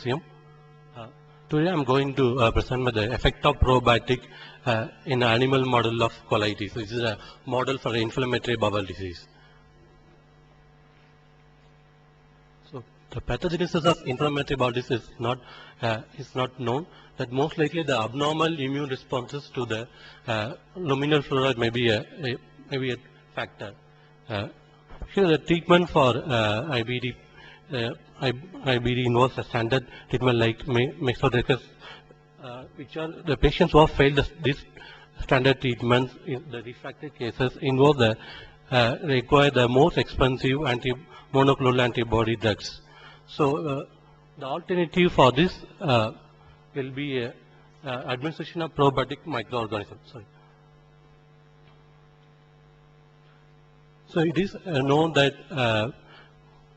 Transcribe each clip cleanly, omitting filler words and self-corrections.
Uh, Today I'm going to present the effect of probiotic in animal model of colitis. This is a model for inflammatory bowel disease. So the pathogenesis of inflammatory bowel disease is not known. That most likely the abnormal immune responses to the luminal fluoride may be a factor. Here the treatment for IBD. IBD involves a standard treatment like Mexotrexate, which are the patients who have failed this standard treatments in the refractory cases involve require the most expensive monoclonal antibody drugs. So the alternative for this will be administration of probiotic microorganisms. So it is known that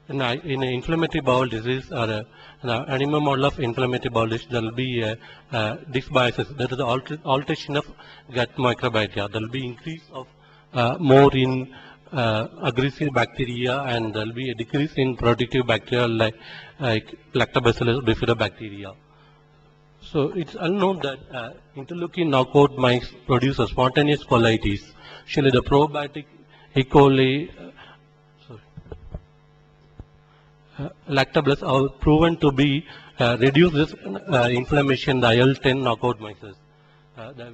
in an inflammatory bowel disease or an animal model of inflammatory bowel disease, there will be dysbiosis. That is the alteration of gut microbiota. There will be increase of more in aggressive bacteria, and there will be a decrease in protective bacteria like Lactobacillus bifidobacteria. So it's unknown that interleukin knockout mice produce a spontaneous colitis. Actually, the probiotic E. coli Lactobacillus are proven to be reduce this inflammation, the IL-10 knockout mice. The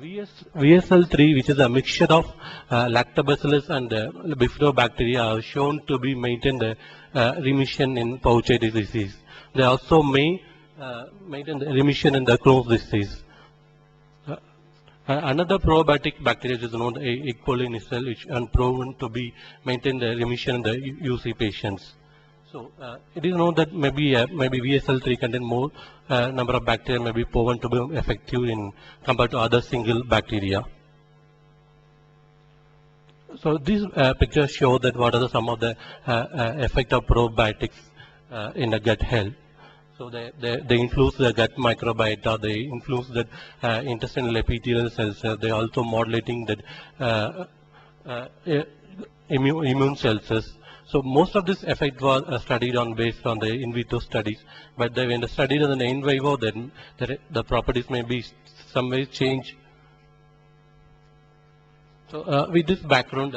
VSL3, which is a mixture of Lactobacillus and bifidobacteria, are shown to be maintain the remission in pouchitis disease. They also may maintain the remission in the Crohn's disease. Another probiotic bacteria is known as E. coli nicelle, which is proven to be maintain the remission in the UC patients. So it is known that maybe VSL3 contain more number of bacteria may be proven to be effective in compared to other single bacteria. So these pictures show that what are some of the effect of probiotics in the gut health. So they influence the gut microbiota, they influence the intestinal epithelial cells. They also modulating the immune cells. So most of this effect was studied based on the in vitro studies, but when the studied on the in vivo, then the properties may be some ways change. So with this background,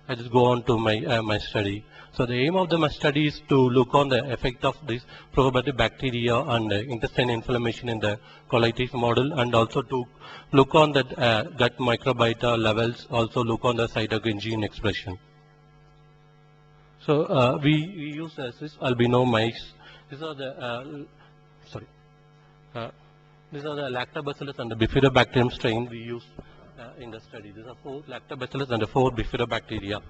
I just go on to my study. So the aim of my study is to look on the effect of this probiotic bacteria on the intestinal inflammation in the colitis model, and also to look on the gut microbiota levels, also look on the cytokine gene expression. So we use cis albino mice. These are the these are the Lactobacillus and the Bifidobacterium strain we use in the study. These are 4 Lactobacillus and 4 Bifidobacteria.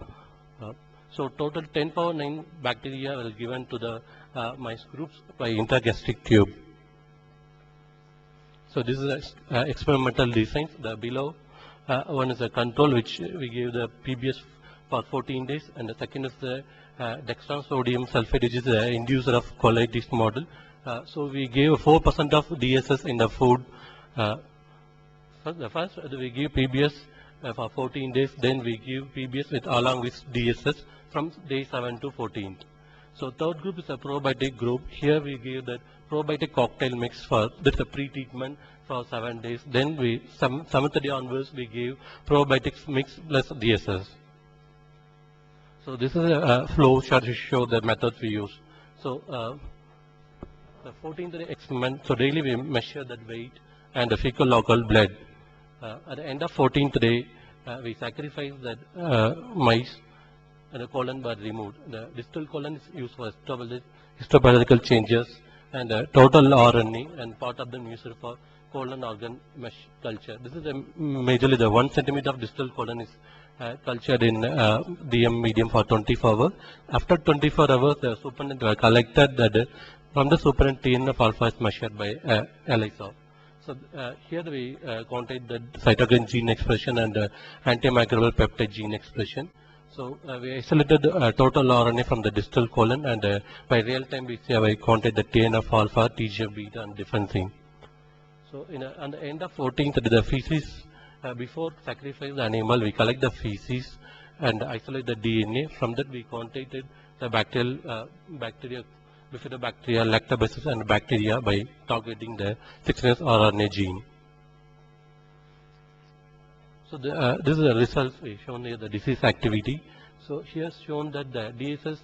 So total 10⁻⁹ bacteria were given to the mice groups by intragastric tube. So this is experimental design. The below one is a control which we give the PBS for 14 days, and the second is the dextran sodium sulfate, which is the inducer of colitis model. So we gave 4% of DSS in the food. First we give PBS for 14 days, then we give PBS along with DSS from day 7 to 14th. So third group is a probiotic group. Here we give the probiotic cocktail mix for that's a pre-treatment for 7 days. Then we 7th day onwards we give probiotics mix plus DSS. So this is a flow chart to show the methods we use. So the 14th day experiment, so daily we measure that weight and the fecal local blood. At the end of 14th day, we sacrifice that mice and the colon were removed. The distal colon is used for histopathological changes, and the total RNA and part of them used for colon organ mesh culture. This is majorly the 1 centimeter of distal colon is cultured in DM medium for 24 hours. After 24 hours, the supernatant were collected that from the supernatant TNF alpha is measured by ELISA. So here we quantitate the cytokine gene expression and antimicrobial peptide gene expression. So we isolated total RNA from the distal colon, and by real time we quantitate the TNF alpha, TGF beta, and different things. So on the end of 14th, the feces, before sacrifice the animal, we collect the feces and isolate the DNA. From that we quantitated the bacteria bifidobacteria, lactobacillus and bacteria by targeting the 16S RNA gene. So this is the results we shown here, the disease activity. So here shown that the DSS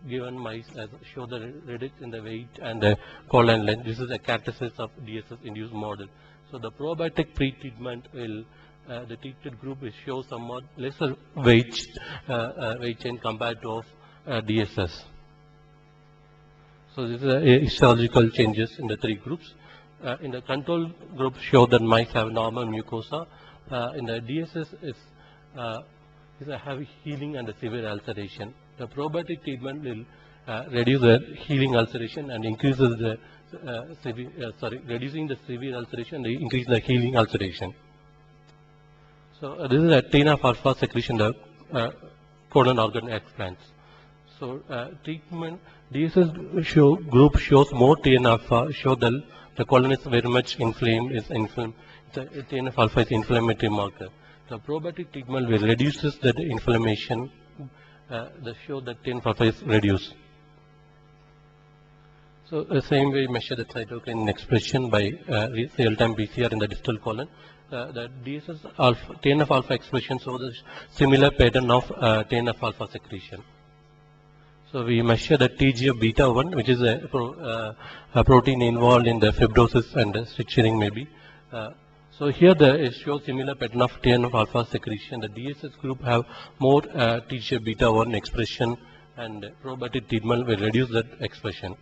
given mice show the reduction in the weight and the colon length. This is a characteristic of DSS induced model. So the probiotic pre-treatment will the treated group will show somewhat lesser weight change compared to DSS. So this is histological changes in the three groups. In the control group show that mice have normal mucosa. In the DSS is a heavy healing and a severe ulceration. The probiotic treatment will reduce the healing ulceration and increases the reducing the severe ulceration and increase the healing ulceration. So this is a TNF-alpha secretion the colon organ explants. So treatment DSS group shows more TNF-alpha, show that the colon is very much inflamed. TNF-alpha is inflammatory marker. The probiotic treatment will reduces the inflammation. That show that TNF-alpha is reduced. So the same way measure the cytokine expression by real-time PCR in the distal colon. The TNF-alpha expression shows the similar pattern of TNF-alpha secretion. So we measure the TGF-beta1, which is a protein involved in the fibrosis and the stricturing maybe. So here it shows similar pattern of TNF-alpha secretion. The DSS group have more TGF-beta1 expression, and probiotic treatment will reduce that expression.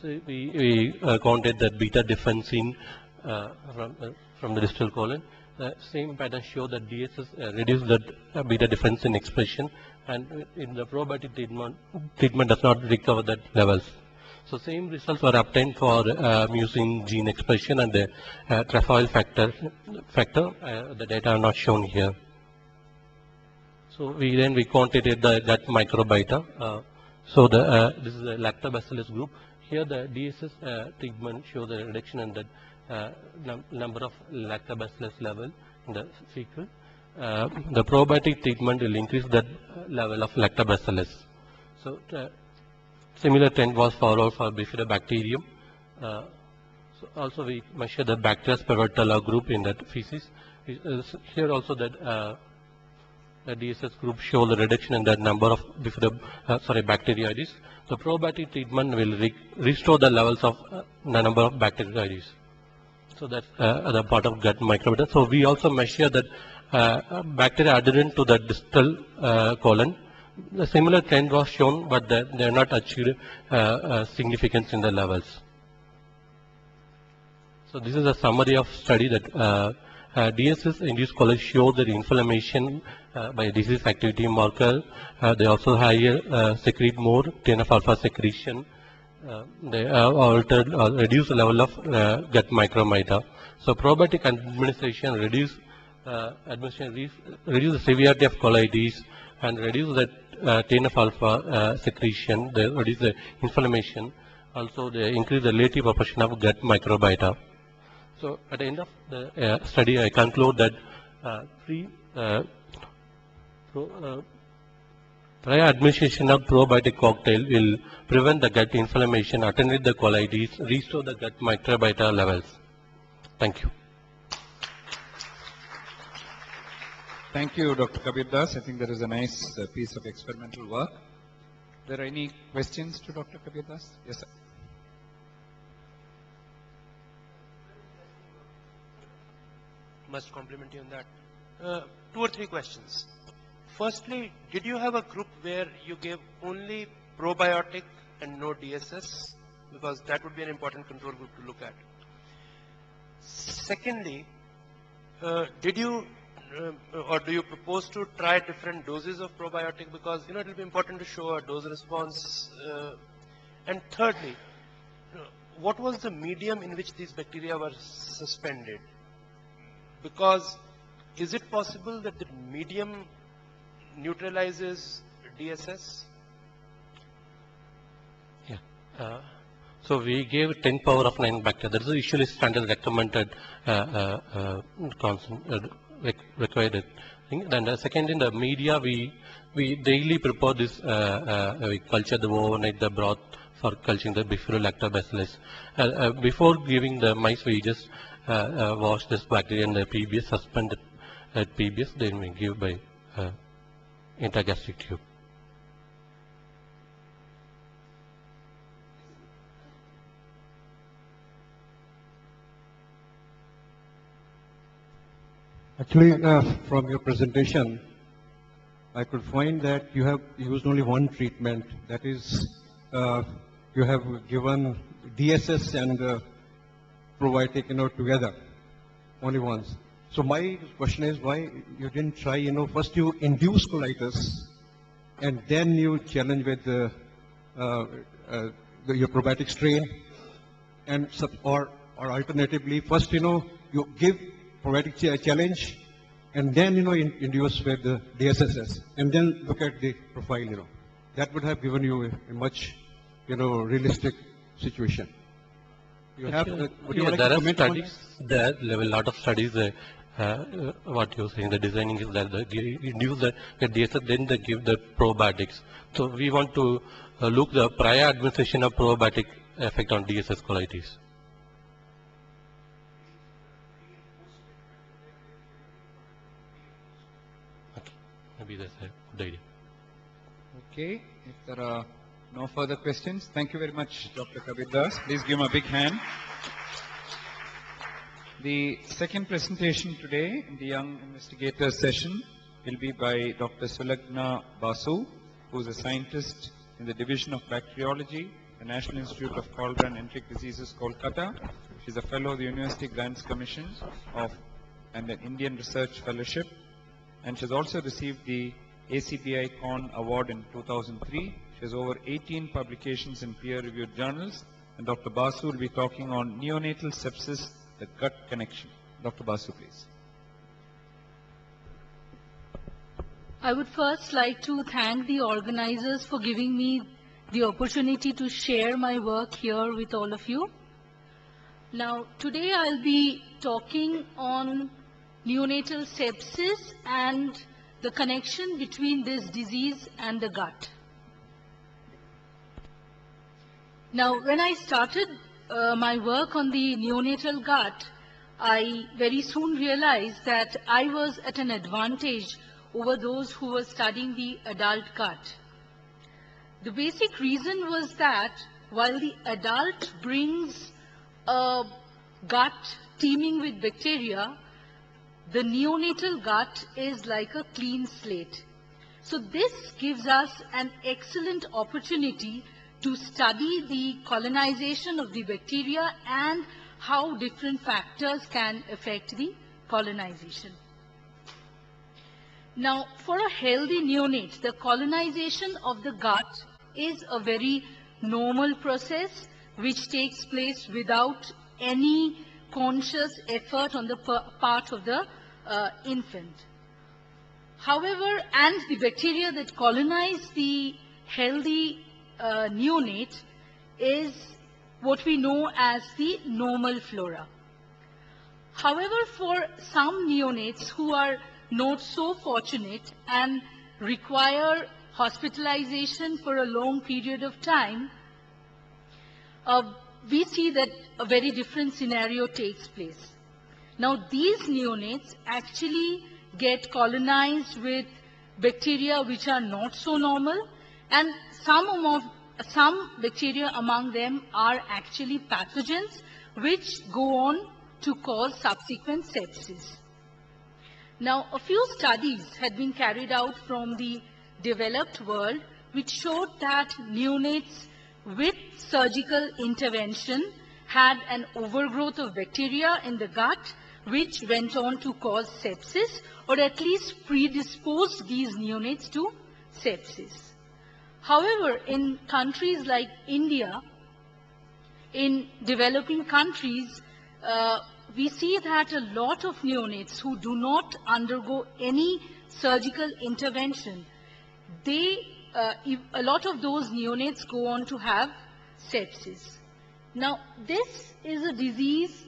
So we counted that beta defensine from the distal colon. The same pattern show that DSS reduce that beta defensine expression, and in the probiotic treatment does not recover that levels. So same results were obtained for mucin gene expression and the trefoil factor. The data are not shown here. So we quantitated the gut microbiota. So this is the lactobacillus group. Here the DSS treatment shows the reduction in the number of lactobacillus level in the fecal. The probiotic treatment will increase that level of lactobacillus. So similar trend was followed for bifidobacterium. So also we measure the Bacteria spirotella group in that feces. Here also that the DSS group show the reduction in the number of Bacteroides. The probiotic treatment will restore the levels of the number of Bacteroides. So that's the part of gut microbiota. So we also measure that bacteria adherent to the distal colon. The similar trend was shown, but they are not achieved significance in the levels. So this is a summary of study that DSS induced colitis show that inflammation by disease activity marker. They also higher secrete more TNF-alpha secretion. They altered reduce the level of gut microbiota. So probiotic administration reduce the severity of colitis and reduce the TNF-alpha secretion. They reduce the inflammation. Also, they increase the relative proportion of gut microbiota. So, at the end of the study, I conclude that prior administration of probiotic cocktail will prevent the gut inflammation, attenuate the colitis, restore the gut microbiota levels. Thank you. Thank you, Dr. Kabir Das. I think that is a nice piece of experimental work. Are there any questions to Dr. Kabir Das? Yes, sir. Must compliment you on that. 2 or 3 questions. Firstly, did you have a group where you gave only probiotic and no DSS? Because that would be an important control group to look at. Secondly, did you or do you propose to try different doses of probiotic? Because it will be important to show a dose response. And thirdly, what was the medium in which these bacteria were suspended? Because is it possible that the medium neutralizes DSS? Yeah. So we gave 10 power of 9 bacteria. That is usually standard recommended required thing. And second, in the media, we daily prepare this, we culture the overnight the broth for culturing the Bifidobacillus. Before giving the mice, we just wash this bacteria in the PBS, suspend it at PBS, then we give by intragastric tube. Actually, from your presentation, I could find that you have used only one treatment. That is, you have given DSS and probiotic, together, only once. So my question is, why you didn't try, first you induce colitis, and then you challenge with your probiotic strain, and or alternatively, first, you give probiotic challenge, and then, induce with the DSSS, and then look at the profile, That would have given you a much, realistic situation. You have, would you like there to are comment on studies, there are a lot of studies, what you're saying, the designing is that they induce the DSS, then they give the probiotics. So we want to look the prior administration of probiotic effect on DSS colitis. Okay, maybe that's a good idea. Okay, if there are no further questions, thank you very much, Dr. Kabir Das. Please give him a big hand. The second presentation today in the Young Investigators session will be by Dr. Sulagna Basu, who is a scientist in the Division of Bacteriology, the National Institute of Cholera and Enteric Diseases, Kolkata. She is a fellow of the University Grants Commission and an Indian Research Fellowship. And she has also received the ACPI Con Award in 2003. She has over 18 publications in peer-reviewed journals. And Dr. Basu will be talking on neonatal sepsis, the gut connection. Dr. Basu, please. I would first like to thank the organizers for giving me the opportunity to share my work here with all of you. Now, today I'll be talking on neonatal sepsis and the connection between this disease and the gut. Now, when I started my work on the neonatal gut, I very soon realized that I was at an advantage over those who were studying the adult gut. The basic reason was that while the adult brings a gut teeming with bacteria, the neonatal gut is like a clean slate. So this gives us an excellent opportunity to study the colonization of the bacteria and how different factors can affect the colonization. Now, for a healthy neonate, the colonization of the gut is a very normal process which takes place without any conscious effort on the part of the infant. However, and the bacteria that colonize the healthy neonate is what we know as the normal flora. However, for some neonates who are not so fortunate and require hospitalization for a long period of time, we see that a very different scenario takes place. Now, these neonates actually get colonized with bacteria which are not so normal, and some bacteria among them are actually pathogens which go on to cause subsequent sepsis. Now, a few studies had been carried out from the developed world which showed that neonates with surgical intervention had an overgrowth of bacteria in the gut which went on to cause sepsis, or at least predisposed these neonates to sepsis. However, in countries like India, in developing countries, we see that a lot of neonates who do not undergo any surgical intervention, a lot of those neonates go on to have sepsis. Now, this is a disease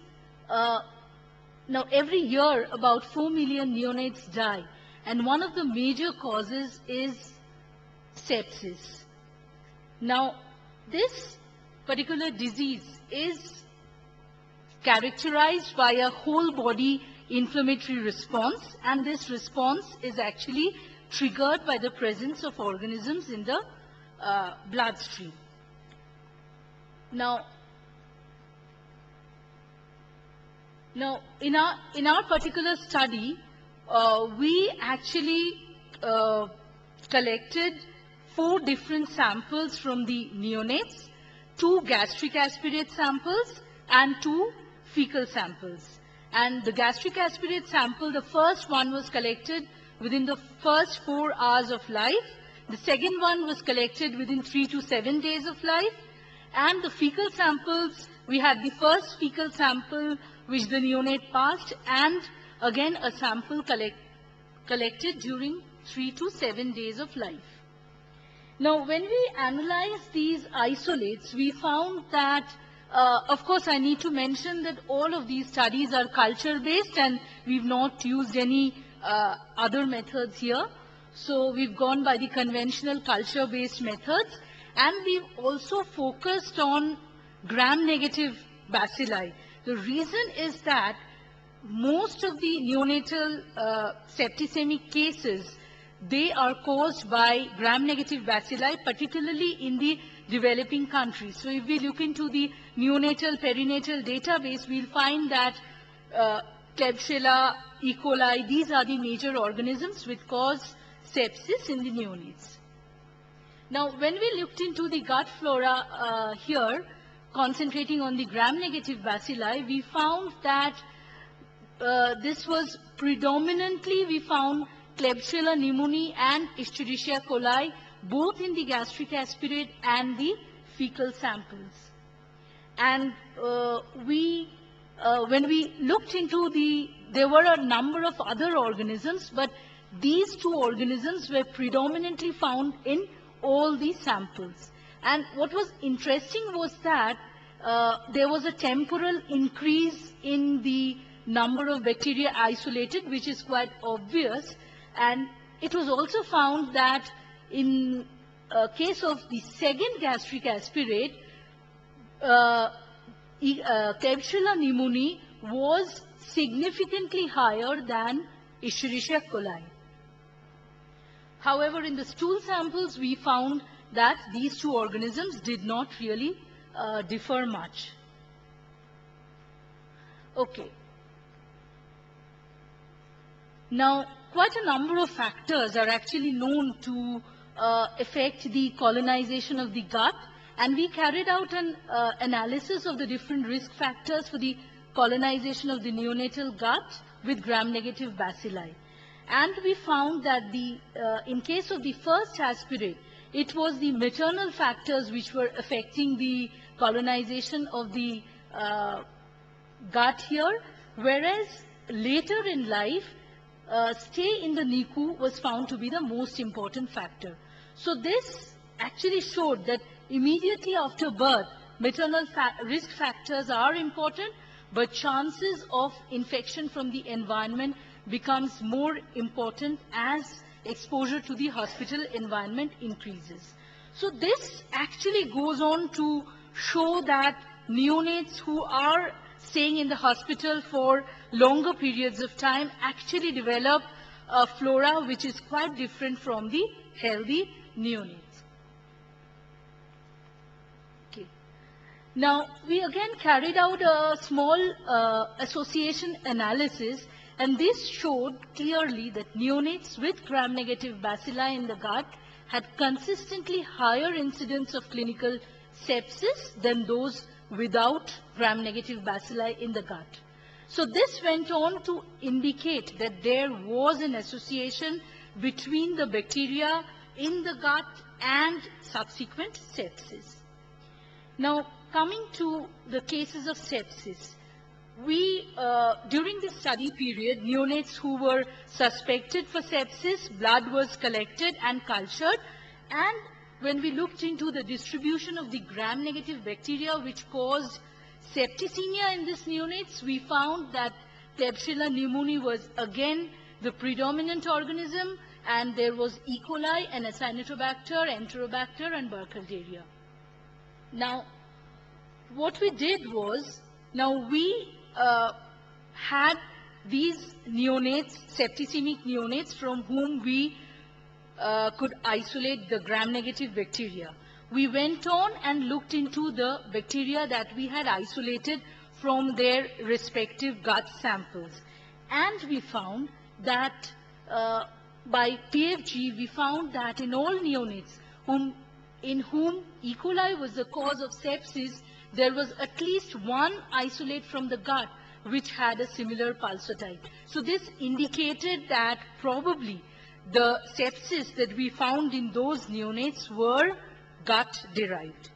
Now, every year, about 4 million neonates die, and one of the major causes is sepsis. Now, this particular disease is characterized by a whole body inflammatory response, and this response is actually triggered by the presence of organisms in the bloodstream. Now, in our particular study, we actually collected 4 different samples from the neonates, 2 gastric aspirate samples and 2 fecal samples. And the gastric aspirate sample, the first one was collected within the first 4 hours of life. The second one was collected within 3 to 7 days of life. And the fecal samples, we had the first fecal sample which the neonate passed, and again a sample collected during 3 to 7 days of life. Now, when we analyzed these isolates, we found that, of course, I need to mention that all of these studies are culture-based, and we've not used any other methods here. So we've gone by the conventional culture-based methods, and we've also focused on gram-negative bacilli. The reason is that most of the neonatal septicemic cases, they are caused by gram-negative bacilli, particularly in the developing countries. So if we look into the neonatal perinatal database, we'll find that Klebsiella, E. coli, these are the major organisms which cause sepsis in the neonates. Now, when we looked into the gut flora here, concentrating on the gram-negative bacilli, we found that this was predominantly, we found Klebsiella pneumoniae and Escherichia coli, both in the gastric aspirate and the fecal samples. And when we looked into there were a number of other organisms, but these 2 organisms were predominantly found in all the samples. And what was interesting was that there was a temporal increase in the number of bacteria isolated, which is quite obvious. And it was also found that in case of the second gastric aspirate, Klebsiella pneumoniae was significantly higher than Escherichia coli. However, in the stool samples, we found that these 2 organisms did not really differ much. Okay. Now, quite a number of factors are actually known to affect the colonization of the gut, and we carried out an analysis of the different risk factors for the colonization of the neonatal gut with gram-negative bacilli. And we found that in case of the first aspirate, it was the maternal factors which were affecting the colonization of the gut here, whereas later in life, stay in the NICU was found to be the most important factor. So this actually showed that immediately after birth, maternal risk factors are important, but chances of infection from the environment becomes more important as exposure to the hospital environment increases. So this actually goes on to show that neonates who are staying in the hospital for longer periods of time actually develop a flora which is quite different from the healthy neonates. Okay. Now, we again carried out a small association analysis, and this showed clearly that neonates with gram-negative bacilli in the gut had consistently higher incidence of clinical sepsis than those without gram-negative bacilli in the gut. So this went on to indicate that there was an association between the bacteria in the gut and subsequent sepsis. Now, coming to the cases of sepsis, during the study period, neonates who were suspected for sepsis, blood was collected and cultured, and when we looked into the distribution of the gram-negative bacteria which caused septicemia in these neonates, we found that Klebsiella pneumoniae was again the predominant organism, and there was E. coli and Acinetobacter, Enterobacter, and Burkholderia. Now, what we did was, now we had these neonates, septicemic neonates, from whom we could isolate the gram-negative bacteria. We went on and looked into the bacteria that we had isolated from their respective gut samples. And we found that by PFG, we found that in all neonates in whom E. coli was the cause of sepsis, there was at least one isolate from the gut which had a similar pulsotype. So this indicated that probably the sepsis that we found in those neonates were gut-derived.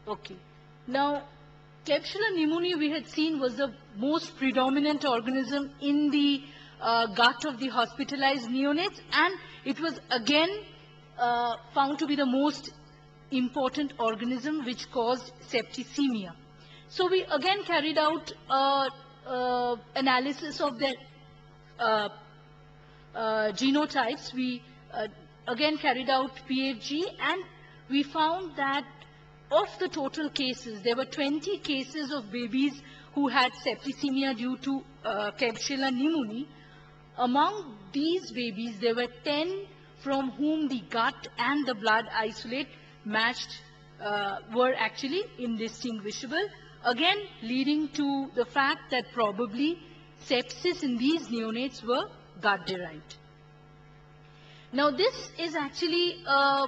Okay. Now, Klebsiella pneumoniae we had seen was the most predominant organism in the gut of the hospitalized neonates, and it was again found to be the most important organism which caused septicemia. So we again carried out analysis of the genotypes. We again carried out PFG, and we found that of the total cases, there were 20 cases of babies who had septicemia due to Klebsiella pneumoniae. Among these babies, there were 10 from whom the gut and the blood isolate matched, were actually indistinguishable, again leading to the fact that probably sepsis in these neonates were gut-derived. Now, this is actually a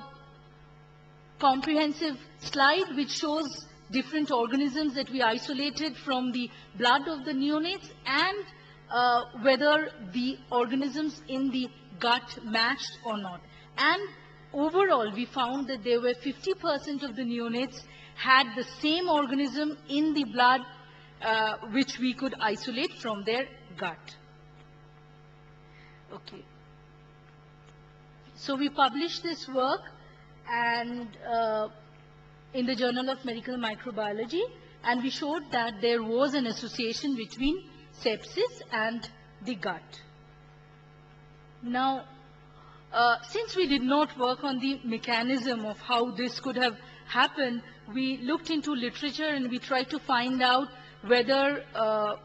comprehensive slide which shows different organisms that we isolated from the blood of the neonates, and whether the organisms in the gut matched or not. And overall, we found that there were 50% of the neonates had the same organism in the blood which we could isolate from their gut. Okay. So we published this work and in the Journal of Medical Microbiology, and we showed that there was an association between sepsis and the gut. Now, since we did not work on the mechanism of how this could have happened, we looked into literature and we tried to find out whether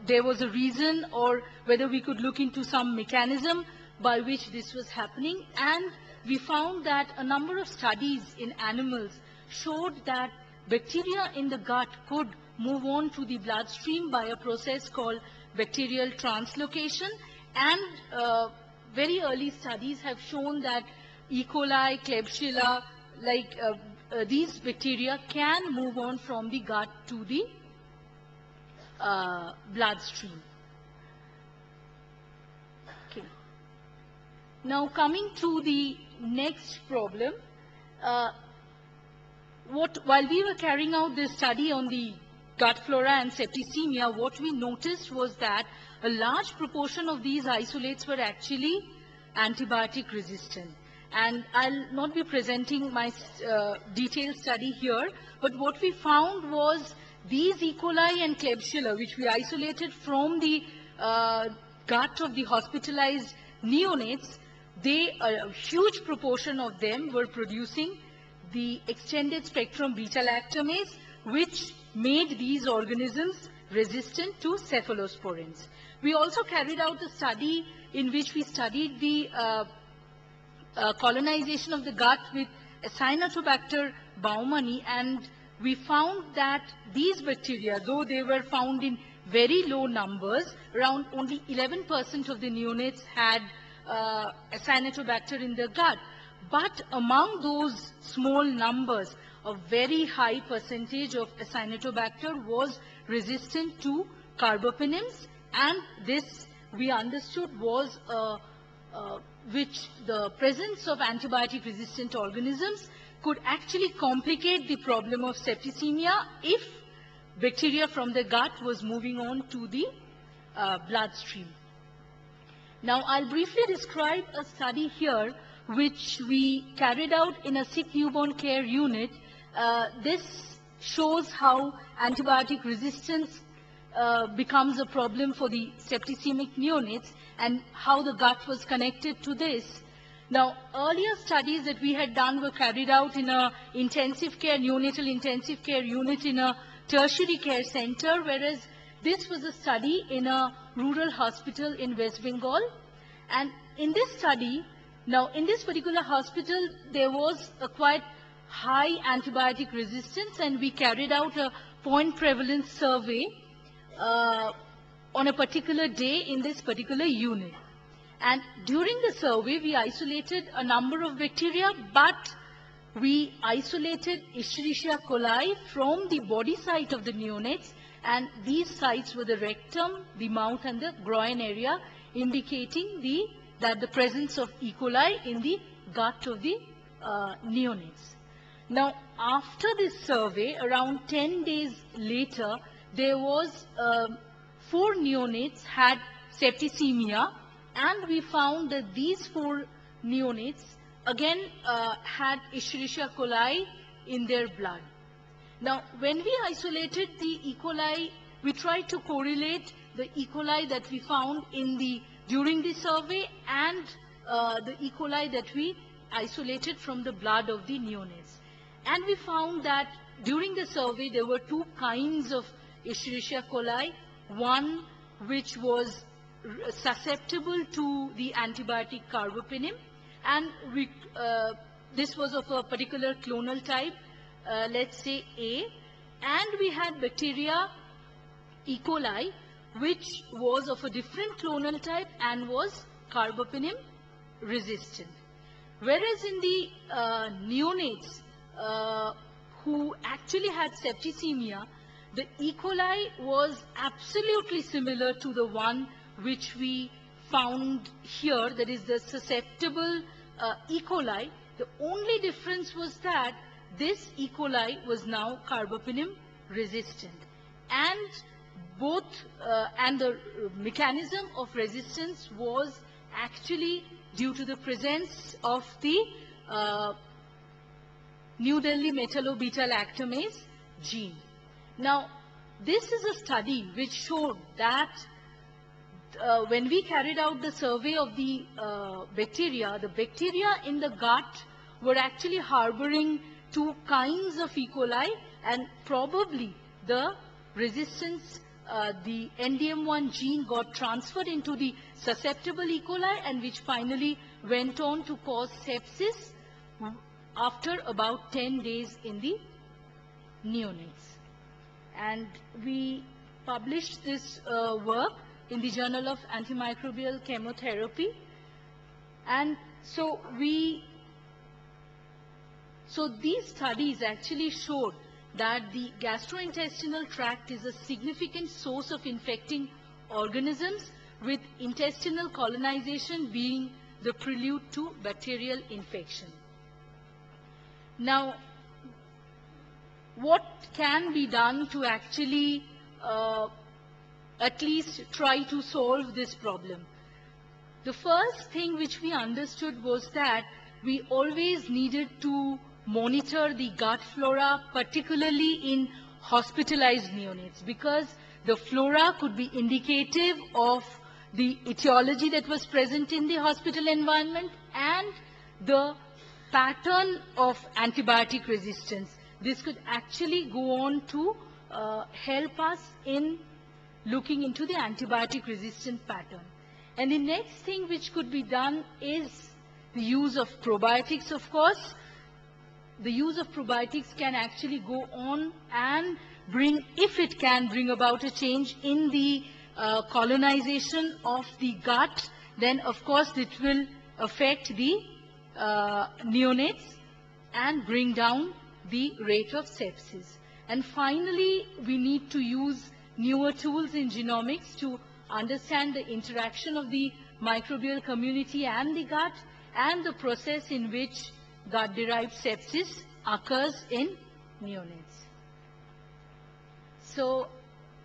there was a reason or whether we could look into some mechanism by which this was happening. And we found that a number of studies in animals showed that bacteria in the gut could move on to the bloodstream by a process called bacterial translocation, and very early studies have shown that E. coli, Klebsiella, these bacteria can move on from the gut to the bloodstream. Okay. Now, coming to the next problem, while we were carrying out this study on the gut flora and septicemia, what we noticed was that a large proportion of these isolates were actually antibiotic resistant. And I'll not be presenting my detailed study here, but what we found was these E. coli and Klebsiella, which we isolated from the gut of the hospitalized neonates, a huge proportion of them were producing the extended spectrum beta-lactamase, which made these organisms resistant to cephalosporins. We also carried out a study in which we studied the colonization of the gut with Acinetobacter baumannii, and we found that these bacteria, though they were found in very low numbers, around only 11% of the neonates had Acinetobacter in their gut. But among those small numbers, a very high percentage of Acinetobacter was resistant to carbapenems, and this we understood was which the presence of antibiotic resistant organisms could actually complicate the problem of septicemia if bacteria from the gut was moving on to the bloodstream. Now, I'll briefly describe a study here which we carried out in a sick newborn care unit. This shows how antibiotic resistance becomes a problem for the septicemic neonates and how the gut was connected to this. Now, earlier studies that we had done were carried out in a intensive care, neonatal intensive care unit in a tertiary care center, whereas this was a study in a rural hospital in West Bengal. And in this study, now in this particular hospital, there was a quite high antibiotic resistance, and we carried out a point prevalence survey on a particular day in this particular unit. And during the survey, we isolated a number of bacteria, but we isolated Escherichia coli from the body site of the neonates, and these sites were the rectum, the mouth, and the groin area, indicating that the presence of E. coli in the gut of the neonates. Now, after this survey, around 10 days later, there was 4 neonates had septicemia, and we found that these 4 neonates again had Escherichia coli in their blood. Now, when we isolated the E. coli, we tried to correlate the E. coli that we found during the survey and the E. coli that we isolated from the blood of the neonates. And we found that during the survey, there were 2 kinds of Escherichia coli, one which was susceptible to the antibiotic carbapenem, and this was of a particular clonal type, let's say A, and we had bacteria E. coli, which was of a different clonal type and was carbapenem resistant. Whereas in the neonates who actually had septicemia, the E. coli was absolutely similar to the one which we found here, that is the susceptible E. coli. The only difference was that this E. coli was now carbapenem resistant, and the mechanism of resistance was actually due to the presence of the New Delhi metallo-beta-lactamase gene. Now, this is a study which showed that when we carried out the survey of the bacteria in the gut were actually harboring 2 kinds of E. coli, and probably the resistance, the NDM1 gene got transferred into the susceptible E. coli, and which finally went on to cause sepsis after about 10 days in the neonates. And we published this work in the Journal of Antimicrobial Chemotherapy. And so these studies actually showed that the gastrointestinal tract is a significant source of infecting organisms, with intestinal colonization being the prelude to bacterial infection. Now, what can be done to actually at least try to solve this problem? The first thing which we understood was that we always needed to monitor the gut flora, particularly in hospitalized neonates, because the flora could be indicative of the etiology that was present in the hospital environment and the pattern of antibiotic resistance. This could actually go on to help us in looking into the antibiotic resistant pattern. And the next thing which could be done is the use of probiotics, of course. The use of probiotics can actually go on and bring, if it can bring about a change in the colonization of the gut, then of course it will affect the neonates and bring down the rate of sepsis. And finally, we need to use newer tools in genomics to understand the interaction of the microbial community and the gut, and the process in which gut-derived sepsis occurs in neonates. So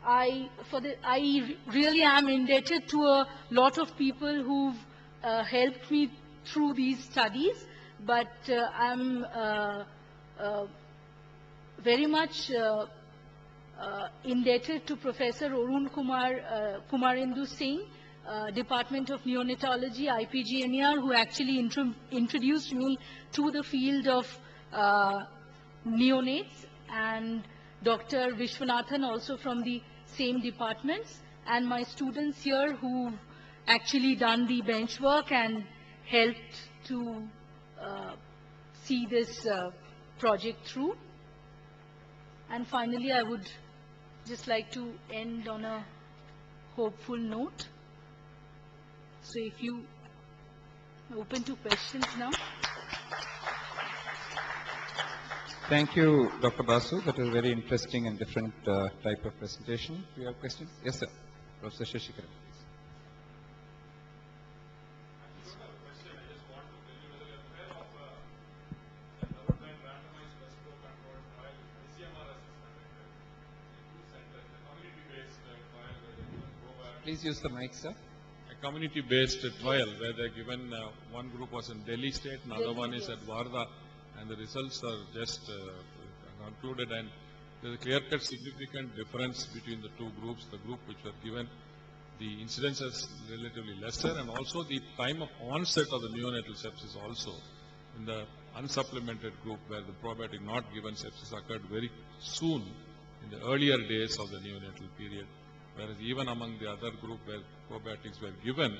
I really am indebted to a lot of people who've helped me through these studies, but I'm very much indebted to Professor Arun Kumarendu Singh, Department of Neonatology, IPGNER, who actually introduced me to the field of neonates, and Dr. Vishwanathan, also from the same departments, and my students here who actually done the bench work and helped to see this project through. And finally, I would just like to end on a hopeful note. So if you open to questions now. Thank you, Dr. Basu. That was a very interesting and different type of presentation. Do you have questions? Yes, sir. Professor Shashikaran, please. Please use the mic, sir. A community-based trial where they're given, one group was in Delhi state, another one is at Wardha, and the results are just concluded, and there's a clear-cut significant difference between the two groups. The group which were given, the incidence is relatively lesser, and also the time of onset of the neonatal sepsis also in the unsupplemented group, where the probiotic not given sepsis occurred very soon in the earlier days of the neonatal period. Whereas even among the other group where probiotics were given,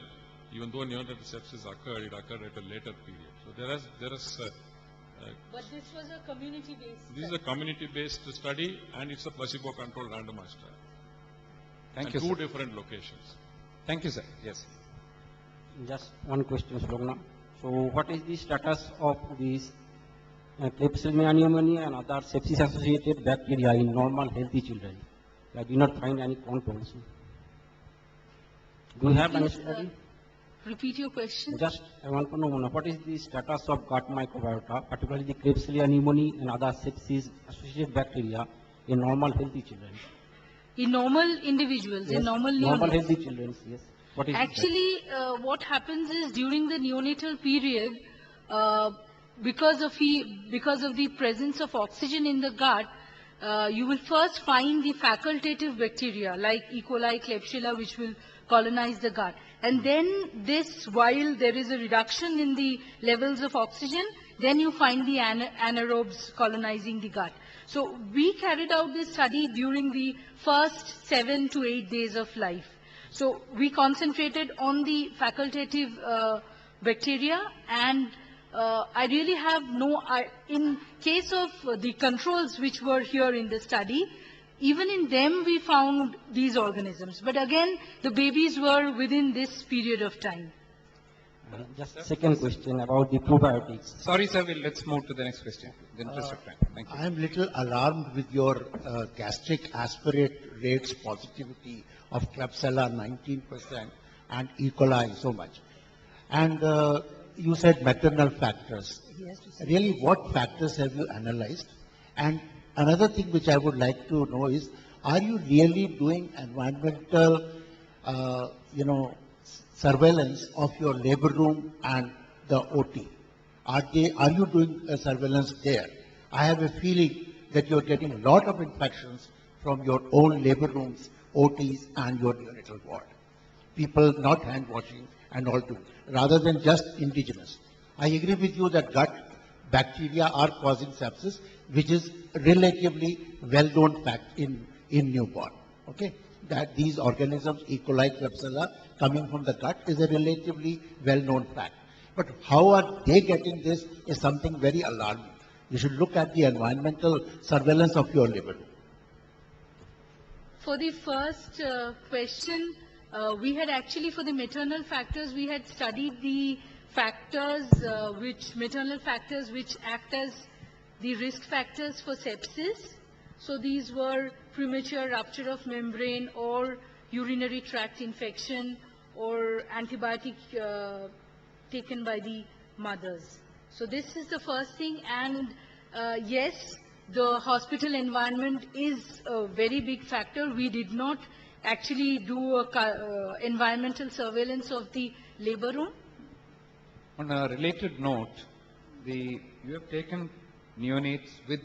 even though neonatal sepsis occurred, it occurred at a later period. So there is But this was a community-based. this is a community-based study, and it's a placebo-controlled randomized trial. Thank And you, two sir. different locations. Thank you, sir. Yes. Just one question, Slogna. So what is the status of these Klebsiella pneumoniae and other sepsis-associated bacteria in normal healthy children? I did not find any controls. Do you have any Please, study? repeat your question. Just I want to know what is the status of gut microbiota, particularly the Klebsiella pneumoniae and other sepsis-associated bacteria in normal healthy children? In normal individuals, in Yes, normal normal neonates. healthy children, yes. What is Actually, what happens is during the neonatal period, because of the presence of oxygen in the gut, you will first find the facultative bacteria like E. coli, Klebsiella, which will colonize the gut. And then this, while there is a reduction in the levels of oxygen, then you find the anaerobes colonizing the gut. So we carried out this study during the first 7 to 8 days of life. So we concentrated on the facultative bacteria, and I really have in case of the controls which were here in the study, even in them we found these organisms. But again, the babies were within this period of time. just second question about the probiotics. Sorry, sir. Let's move to the next question. In the interest of time. Thank you. I am little alarmed with your gastric aspirate rates positivity of Klebsiella 19% and E. coli so much. And you said maternal factors. Really, what factors have you analyzed? And another thing which I would like to know is, are you really doing environmental, surveillance of your labor room and the OT? Are you doing surveillance there? I have a feeling that you're getting a lot of infections from your own labor rooms, OTs, and your neonatal ward. People not hand washing and all too, rather than just indigenous. I agree with you that gut bacteria are causing sepsis, which is relatively well-known fact in newborn. Okay, that these organisms, E. coli, Klebsiella, coming from the gut is a relatively well-known fact. But how are they getting this is something very alarming. You should look at the environmental surveillance of your labor room. For the first question, we had actually, for the maternal factors, we had studied the factors, maternal factors which act as the risk factors for sepsis. So these were premature rupture of membrane or urinary tract infection or antibiotic taken by the mothers. So this is the first thing, and yes, the hospital environment is a very big factor. We did not actually do a environmental surveillance of the labor room. On a related note, you have taken neonates with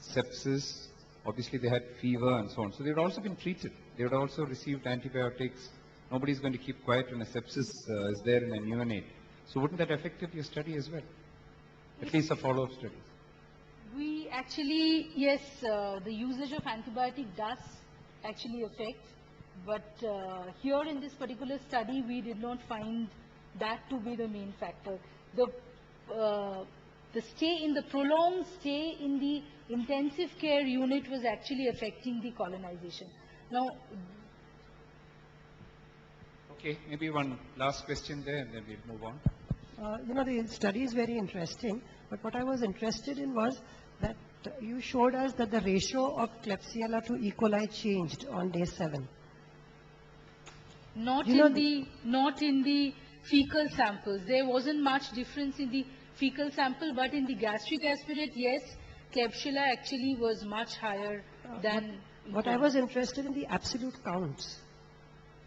sepsis Obviously, they had fever and so on. So they would also been treated. They would also received antibiotics. Nobody's going to keep quiet when a sepsis is there in a neonate. So wouldn't that affect your study as well? At least the follow-up studies. We actually, yes, the usage of antibiotic does actually affect, but here in this particular study, we did not find that to be the main factor. The prolonged stay in the intensive care unit was actually affecting the colonization. Now, okay, maybe one last question there and then we'll move on. The study is very interesting, but what I was interested in was that you showed us that the ratio of Klebsiella to E. coli changed on day 7. not in the fecal samples. There wasn't much difference in the fecal sample, but in the gastric aspirate, yes, Klebsiella actually was much higher than. But I was interested in the absolute counts.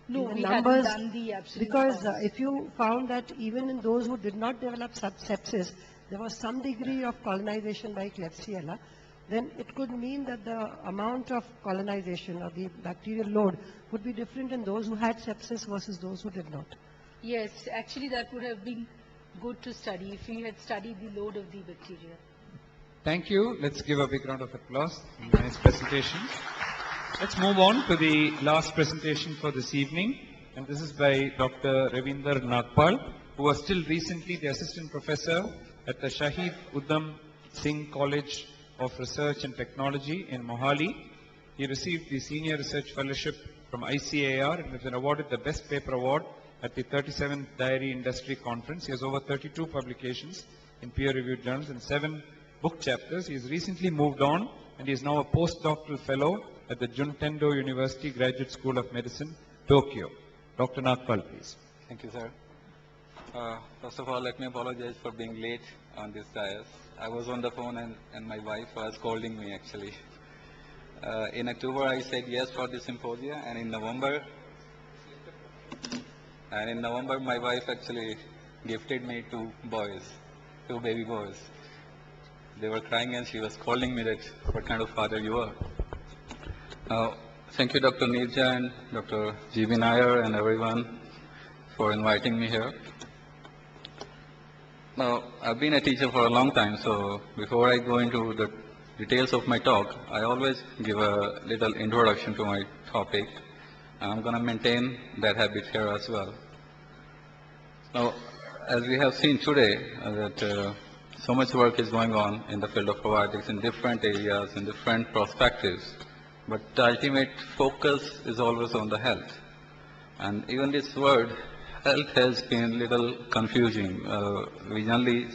No, the we numbers, hadn't done the absolute because counts. if you found that even in those who did not develop sepsis, there was some degree of colonization by Klebsiella, then it could mean that the amount of colonization or the bacterial load would be different in those who had sepsis versus those who did not. Yes, actually that would have been good to study if we had studied the load of the bacteria. Thank you. Let's give a big round of applause. Nice presentation. Let's move on to the last presentation for this evening. And this is by Dr. Ravinder Nagpal, who was still recently the assistant professor at the Shahid Udham Singh College of Research and Technology in Mohali. He received the Senior Research Fellowship from ICAR and has been awarded the Best Paper Award at the 37th Dairy Industry Conference. He has over 32 publications in peer-reviewed journals and 7 book chapters. He has recently moved on and he is now a postdoctoral fellow at the Juntendo University Graduate School of Medicine, Tokyo. Dr. Nagpal, please. Thank you, sir. First of all, let me apologize for being late on this dais. I was on the phone and my wife was scolding me actually. In October, I said yes for this symposia, and in November, my wife actually gifted me 2 baby boys. They were crying and she was scolding me that what kind of father you are. Thank you, Dr. Nirja and Dr. G.B. Nair and everyone for inviting me here. Now, I've been a teacher for a long time, so before I go into the details of my talk, I always give a little introduction to my topic. I'm going to maintain that habit here as well. Now, as we have seen today, that so much work is going on in the field of probiotics in different areas, in different perspectives, but the ultimate focus is always on the health. And even this word, health, has been a little confusing. We generally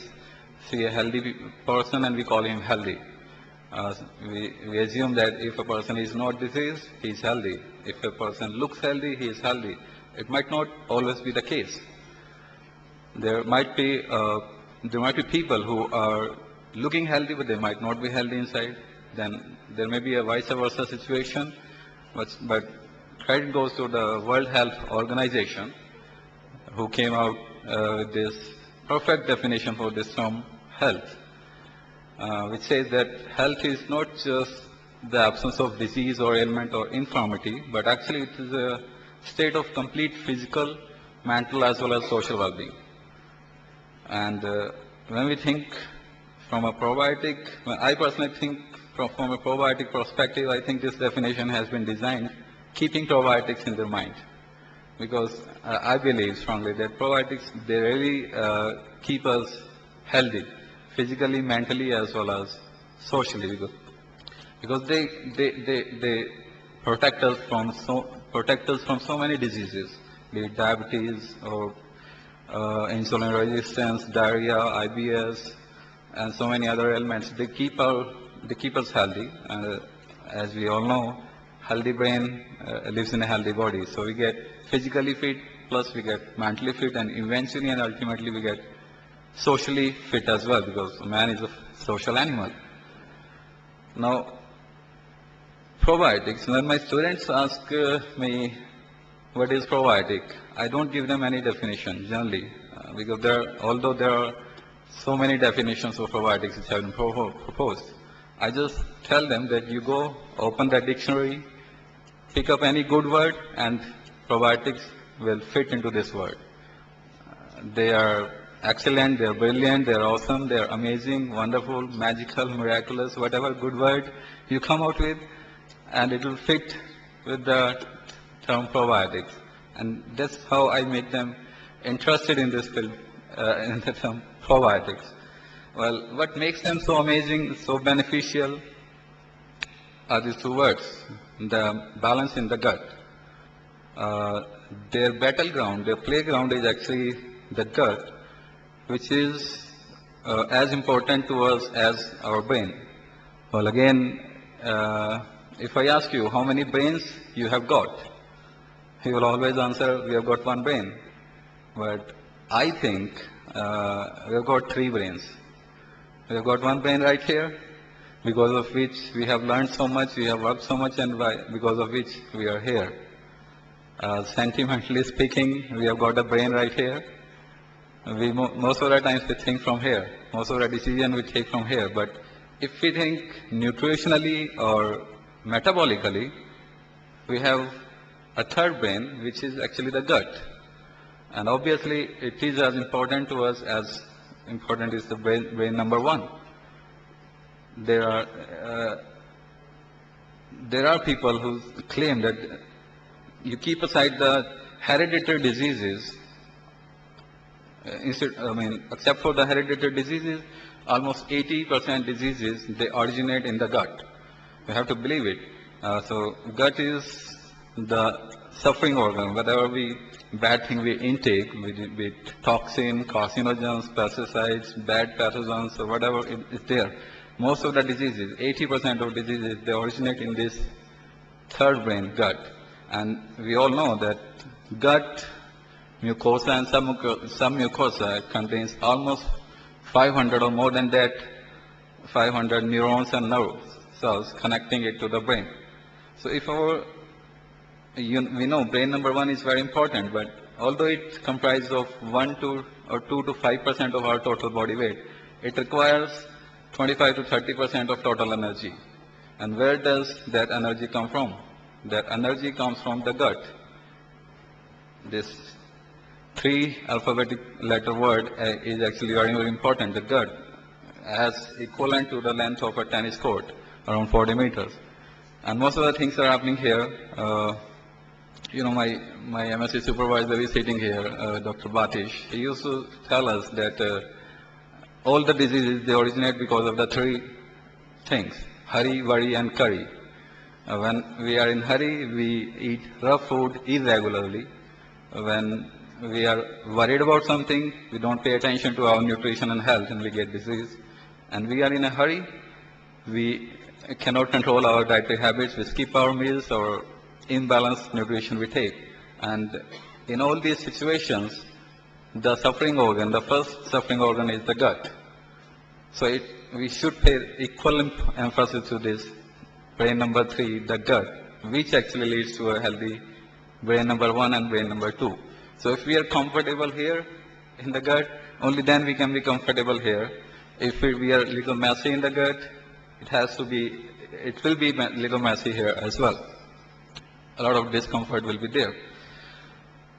see a healthy person and we call him healthy. We assume that if a person is not diseased, he is healthy. If a person looks healthy, he is healthy. It might not always be the case. There might be people who are looking healthy, but they might not be healthy inside. Then there may be a vice versa situation. But credit goes to the World Health Organization, who came out with this perfect definition for this term health, which says that health is not just the absence of disease or ailment or infirmity, but actually it is a state of complete physical, mental as well as social well-being. And when we think from a probiotic, I personally think from a probiotic perspective, I think this definition has been designed keeping probiotics in their mind. Because I believe strongly that probiotics, they really keep us healthy, physically, mentally, as well as socially, because they protect us from so many diseases, be it diabetes or insulin resistance, diarrhea, IBS, and so many other ailments. They keep us healthy, and as we all know, healthy brain lives in a healthy body. So we get physically fit, plus we get mentally fit, and eventually and ultimately we get socially fit as well, because man is a social animal. Now, probiotics, when my students ask me what is probiotic, I don't give them any definition generally, because although there are so many definitions of probiotics which have been proposed, I just tell them that you go, open the dictionary, pick up any good word, and probiotics will fit into this word. They are excellent, they are brilliant, they are awesome, they are amazing, wonderful, magical, miraculous, whatever good word you come out with, and it will fit with the term probiotics. And that's how I make them interested in this field, in the term probiotics. Well, what makes them so amazing, so beneficial are these two words, the balance in the gut. Their battleground, their playground is actually the gut, which is as important to us as our brain. Well, again, if I ask you how many brains you have got, you will always answer, we have got one brain. But I think we have got three brains. We have got one brain right here, because of which we have learned so much, we have worked so much, and because of which we are here. Sentimentally speaking, we have got a brain right here. Most of the times we think from here. Most of the decision we take from here. But if we think nutritionally or metabolically, we have a third brain, which is actually the gut. And obviously, it is as important to us as important is the brain number one. There are people who claim that you keep aside the hereditary diseases, except for the hereditary diseases, almost 80% diseases, they originate in the gut. You have to believe it. So gut is the suffering organ. Whatever bad thing we intake, with toxin, carcinogens, pesticides, bad pathogens, or whatever is there, most of the diseases, 80% of diseases, they originate in this third brain, gut. And we all know that gut mucosa and some mucosa contains almost 500 or more than that, 500 neurons and nerve cells connecting it to the brain. So if we know brain number one is very important, but although it comprises of 2 to 5% of our total body weight, it requires 25 to 30% of total energy. And where does that energy come from? That energy comes from the gut. This 3 alphabetic letter word is actually very, very important. The gut, as equivalent to the length of a tennis court, around 40 meters. And most of the things are happening here. My MSc supervisor is sitting here, Dr. Batish. He used to tell us that all the diseases, they originate because of the 3 things: hurry, worry, and curry. When we are in hurry, we eat rough food irregularly. When we are worried about something, we don't pay attention to our nutrition and health, and we get disease. And we are in a hurry, we cannot control our dietary habits, we skip our meals, or imbalanced nutrition we take. And in all these situations, the suffering organ, the first suffering organ is the gut. So we should pay equal emphasis to this brain number 3, the gut, which actually leads to a healthy brain number 1 and brain number 2. So if we are comfortable here in the gut, only then we can be comfortable here. If we are a little messy in the gut, it will be a little messy here as well. A lot of discomfort will be there.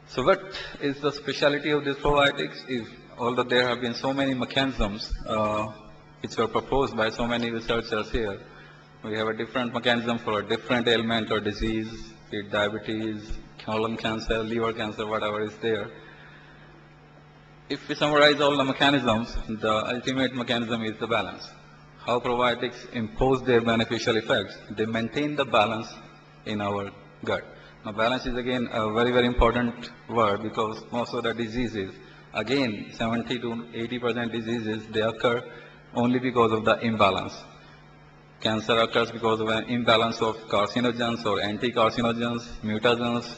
So what is the specialty of this probiotics? Although there have been so many mechanisms which were proposed by so many researchers here, we have a different mechanism for a different ailment or disease, be it diabetes, colon cancer, liver cancer, whatever is there. If we summarize all the mechanisms, the ultimate mechanism is the balance. How probiotics impose their beneficial effects, they maintain the balance in our gut. Now, balance is again a very, very important word, because most of the diseases, again 70 to 80% diseases, they occur only because of the imbalance. Cancer occurs because of an imbalance of carcinogens or anti-carcinogens, mutagens,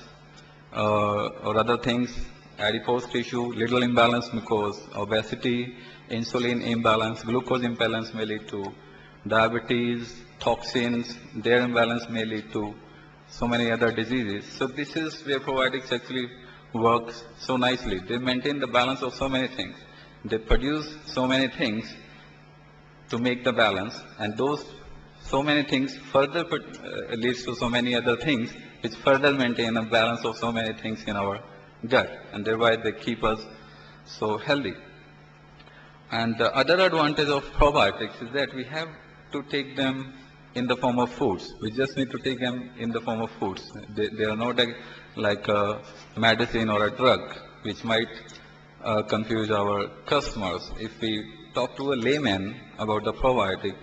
or other things, adipose tissue, little imbalance because obesity, insulin imbalance, glucose imbalance may lead to diabetes, toxins, their imbalance may lead to so many other diseases. So this is where probiotics actually works so nicely. They maintain the balance of so many things. They produce so many things to make the balance, and those so many things further leads to so many other things which further maintain a balance of so many things in our gut, and thereby they keep us so healthy. And the other advantage of probiotics is that we have to take them in the form of foods. We just need to take them in the form of foods. They are not like a medicine or a drug, which might confuse our customers. If we talk to a layman about the probiotic,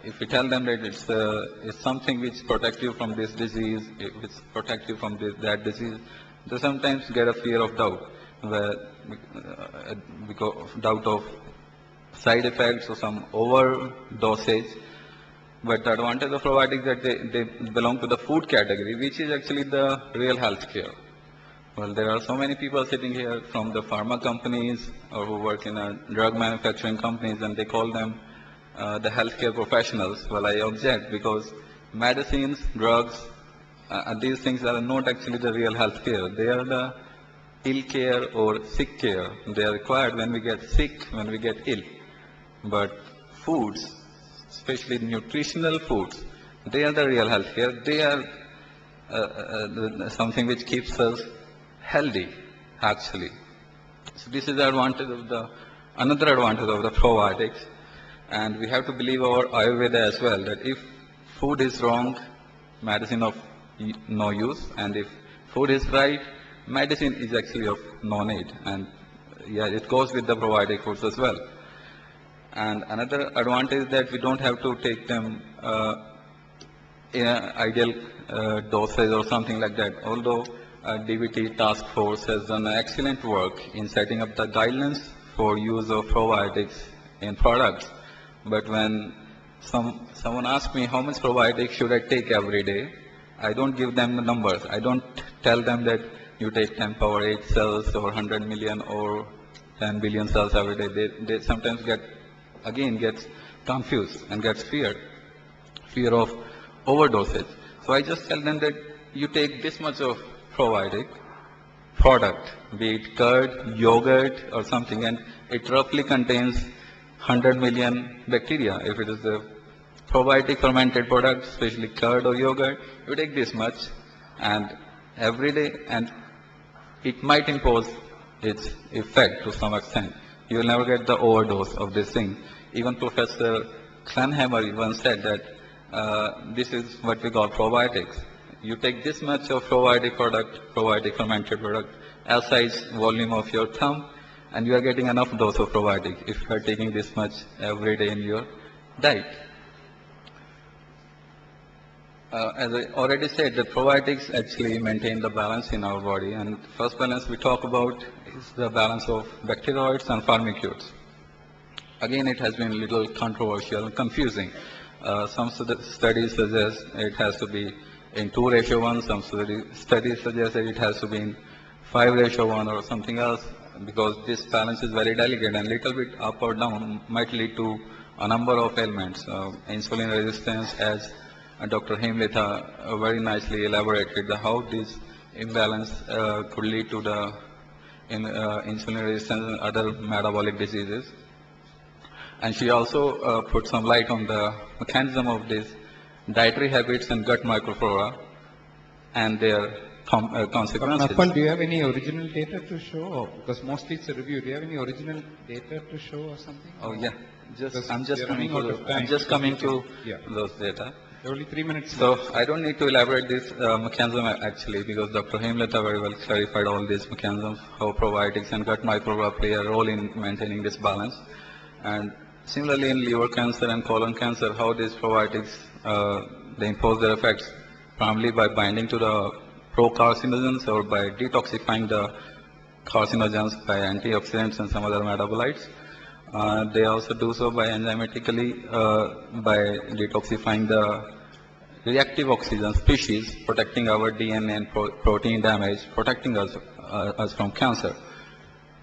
if we tell them that it's something which protects you from this disease, which protects you from that disease, they sometimes get a fear of doubt, because doubt of side effects or some overdosage. But the advantage of probiotics is that they belong to the food category, which is actually the real health care. Well, there are so many people sitting here from the pharma companies or who work in drug manufacturing companies, and they call them the healthcare professionals. Well, I object, because medicines, drugs, these things are not actually the real health care. They are the ill care or sick care. They are required when we get sick, when we get ill. But foods, especially nutritional foods, they are the real health care. They are something which keeps us healthy, actually. So this is the advantage of another advantage of the probiotics. And we have to believe our Ayurveda as well, that if food is wrong, medicine of no use, and if food is right, medicine is actually of no need. And yeah, it goes with the probiotic foods as well. And another advantage is that we don't have to take them in an ideal dosage or something like that. Although DBT task force has done excellent work in setting up the guidelines for use of probiotics in products. But when someone asks me how much probiotics should I take every day, I don't give them the numbers. I don't tell them that you take 10 power 8 cells or 100 million or 10 billion cells every day. They sometimes get confused and gets fear of overdosage. So I just tell them that you take this much of probiotic product, be it curd, yogurt or something, and it roughly contains 100 million bacteria. If it is a probiotic fermented product, especially curd or yogurt, you take this much and every day, and it might impose its effect to some extent. You will never get the overdose of this thing. Even Professor Klenheimer once said that this is what we call probiotics. You take this much of probiotic product, probiotic fermented product, L-size volume of your thumb, and you are getting enough dose of probiotic if you are taking this much every day in your diet. As I already said, the probiotics actually maintain the balance in our body, and first balance we talk about is the balance of bacteroids and firmicutes. Again, it has been a little controversial and confusing. Some studies suggest it has to be in 2:1, some studies suggest that it has to be in 5:1 or something else, because this balance is very delicate, and little bit up or down might lead to a number of ailments. Insulin resistance, as Dr. Hemletha very nicely elaborated how this imbalance could lead to the insulin resistance and other metabolic diseases. And she also put some light on the mechanism of this dietary habits and gut microflora and their consequences. Appan, do you have any original data to show? Because mostly it's a review. Do you have any original data to show or something? Oh yeah, I'm just coming to those data. Only 3 minutes. So I don't need to elaborate this mechanism actually, because Dr. Hemletha very well clarified all these mechanisms, how probiotics and gut microflora play a role in maintaining this balance. And similarly in liver cancer and colon cancer, how these probiotics, they impose their effects primarily by binding to the pro-carcinogens or by detoxifying the carcinogens by antioxidants and some other metabolites. They also do so by enzymatically by detoxifying the reactive oxygen species, protecting our DNA and protein damage, protecting us from cancer.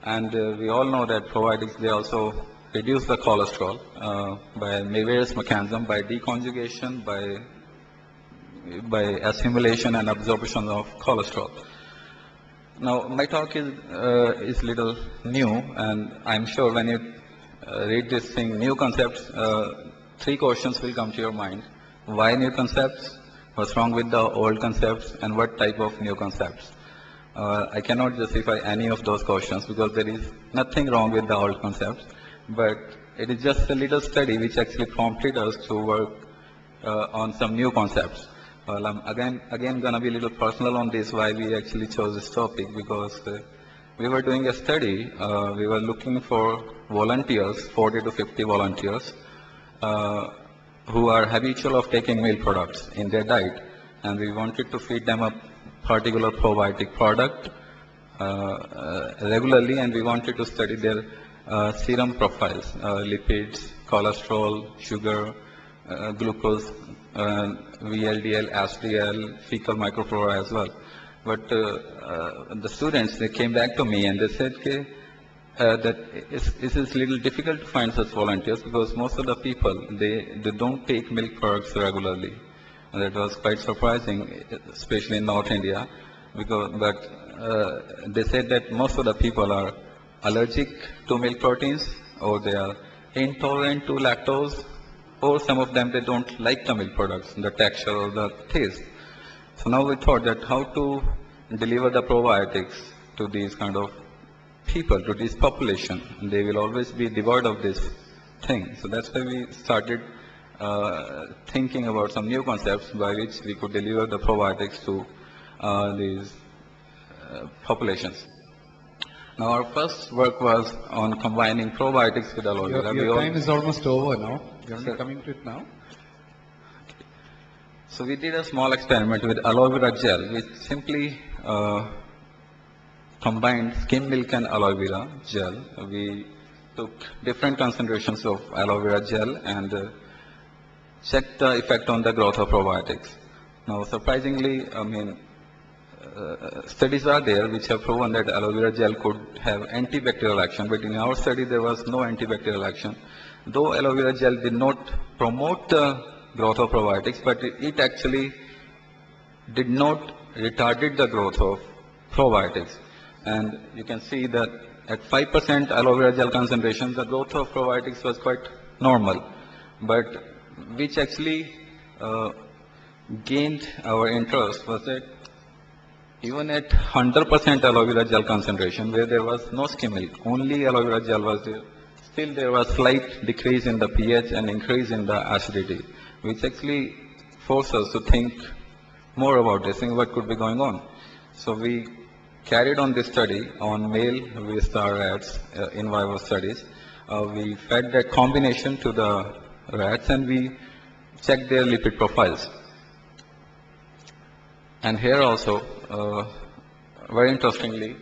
And we all know that probiotics, they also reduce the cholesterol by various mechanisms, by deconjugation, by assimilation and absorption of cholesterol. Now, my talk is little new, and I'm sure when you read this thing, new concepts, three questions will come to your mind. Why new concepts? What's wrong with the old concepts? And what type of new concepts? I cannot justify any of those questions because there is nothing wrong with the old concepts, but it is just a little study which actually prompted us to work on some new concepts. Well, I'm again gonna be a little personal on this, why we actually chose this topic, because we were doing a study, we were looking for volunteers, 40 to 50 volunteers, who are habitual of taking milk products in their diet, and we wanted to feed them a particular probiotic product regularly, and we wanted to study their serum profiles, lipids, cholesterol, sugar, glucose, VLDL, HDL, fecal microflora as well. But the students, they came back to me and they said that it is a little difficult to find such volunteers because most of the people, they don't take milk products regularly. And that was quite surprising, especially in North India, but they said that most of the people are allergic to milk proteins, or they are intolerant to lactose, or some of them, they don't like the milk products, the texture or the taste. So now we thought that how to deliver the probiotics to these kind of people, to this population. And they will always be devoid of this thing. So that's why we started thinking about some new concepts by which we could deliver the probiotics to these populations. Now our first work was on combining probiotics with aloe vera. Your time is almost over now. You're only coming to it now. So we did a small experiment with aloe vera gel, which simply combined skim milk and aloe vera gel. We took different concentrations of aloe vera gel and checked the effect on the growth of probiotics. Now surprisingly, studies are there which have proven that aloe vera gel could have antibacterial action, but in our study there was no antibacterial action. Though aloe vera gel did not promote the growth of probiotics, but it actually did not retarded the growth of probiotics. And you can see that at 5% aloe vera gel concentration, the growth of probiotics was quite normal, but which actually gained our interest was that even at 100% aloe vera gel concentration, where there was no skim milk, only aloe vera gel was there, still there was slight decrease in the pH and increase in the acidity, which actually forced us to think more about this thing, what could be going on. So we carried on this study on male V-star rats in vivo studies. We fed that combination to the rats and we checked their lipid profiles. And here also, very interestingly,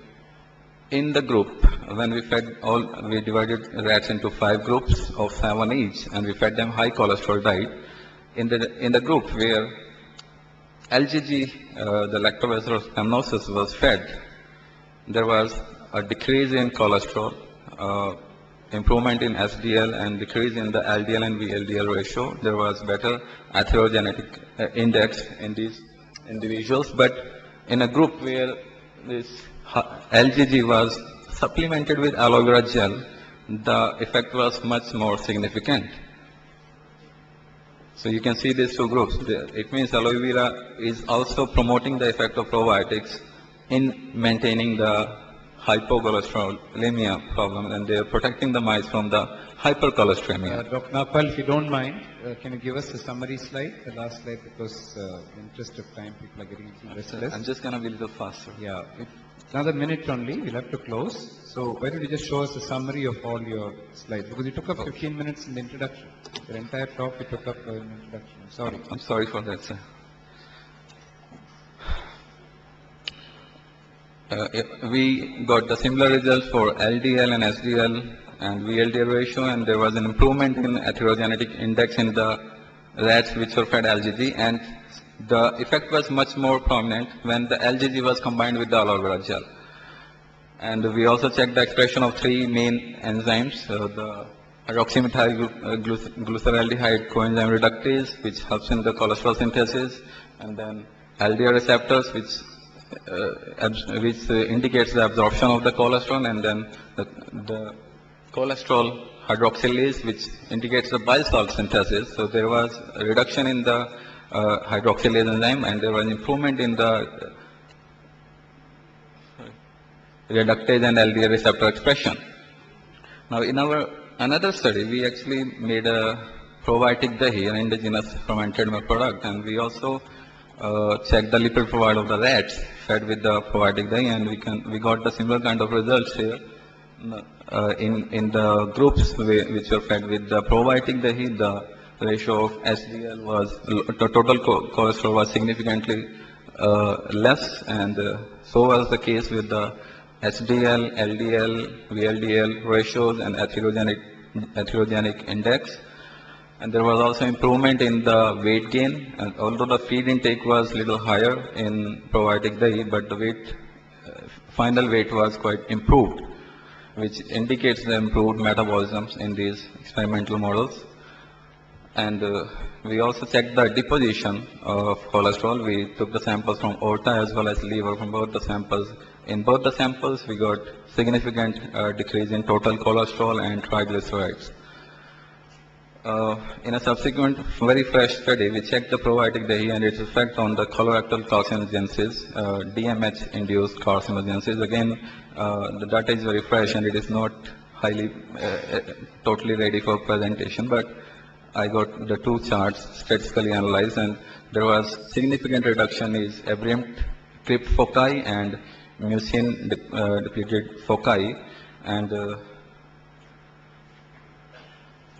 in the group, when we divided rats into 5 groups of 7 each, and we fed them high cholesterol diet. In the group where LGG, the lactobacillus rhamnosus, was fed, there was a decrease in cholesterol, improvement in SDL, and decrease in the LDL and VLDL ratio. There was better atherogenetic index in these individuals, but in a group where this LGG was supplemented with aloe vera gel, the effect was much more significant. So you can see these two groups. It means aloe vera is also promoting the effect of probiotics in maintaining the hypocholesterolemia problem, and they are protecting the mice from the hypercholesteremia. Dr. Napal, if you don't mind, can you give us a summary slide, the last slide, because in interest of time, people are getting restless. I'm just going to be a little faster. Yeah, another minute only, we'll have to close. So why don't you just show us a summary of all your slides, because you took up 15 minutes in the introduction. Your entire talk you took up in the introduction. I'm sorry. I'm sorry for that, sir. We got the similar results for LDL and SDL and VLDL ratio, and there was an improvement in atherogenetic index in the rats which were fed LGG, and the effect was much more prominent when the LGG was combined with the aloe vera gel. And we also checked the expression of 3 main enzymes, the hydroxymethyl glyceraldehyde coenzyme reductase, which helps in the cholesterol synthesis, and then LDL receptors, which indicates the absorption of the cholesterol, and then the cholesterol hydroxylase, which indicates the bile salt synthesis. So there was a reduction in the hydroxylase enzyme, and there was improvement in the reductase and LDL receptor expression. Now, in our another study, we actually made a probiotic dahi, an indigenous fermented milk product, and we also checked the lipid profile of the rats fed with the probiotic dahi, and we got the similar kind of results here. In the groups which were fed with the probiotic dahi, the ratio of HDL was, the total cholesterol was significantly less, and so was the case with the HDL, LDL, VLDL ratios and atherogenic index. And there was also improvement in the weight gain, and although the feed intake was little higher in probiotic dahi, but the final weight was quite improved, which indicates the improved metabolisms in these experimental models. And we also checked the deposition of cholesterol. We took the samples from aorta as well as liver from both the samples. In both the samples, we got significant decrease in total cholesterol and triglycerides. In a subsequent, very fresh study, we checked the probiotic dahi and its effect on the colorectal carcinogenesis, DMH-induced carcinogenesis. Again, the data is very fresh and it is not highly, totally ready for presentation, but I got the two charts statistically analyzed, and there was significant reduction in aberrant crypt foci and mucin depleted foci, and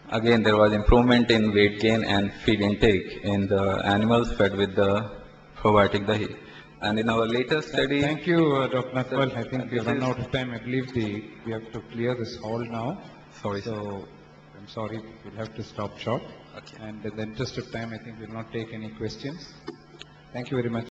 again there was improvement in weight gain and feed intake in the animals fed with the probiotic dahi. And in our latest study... Thank you, Dr. Nagpal. I think we have run out of time. I believe we have to clear this hall now. Sorry. So, I'm sorry, we'll have to stop short. Okay. And in the interest of time, I think we'll not take any questions. Thank you very much.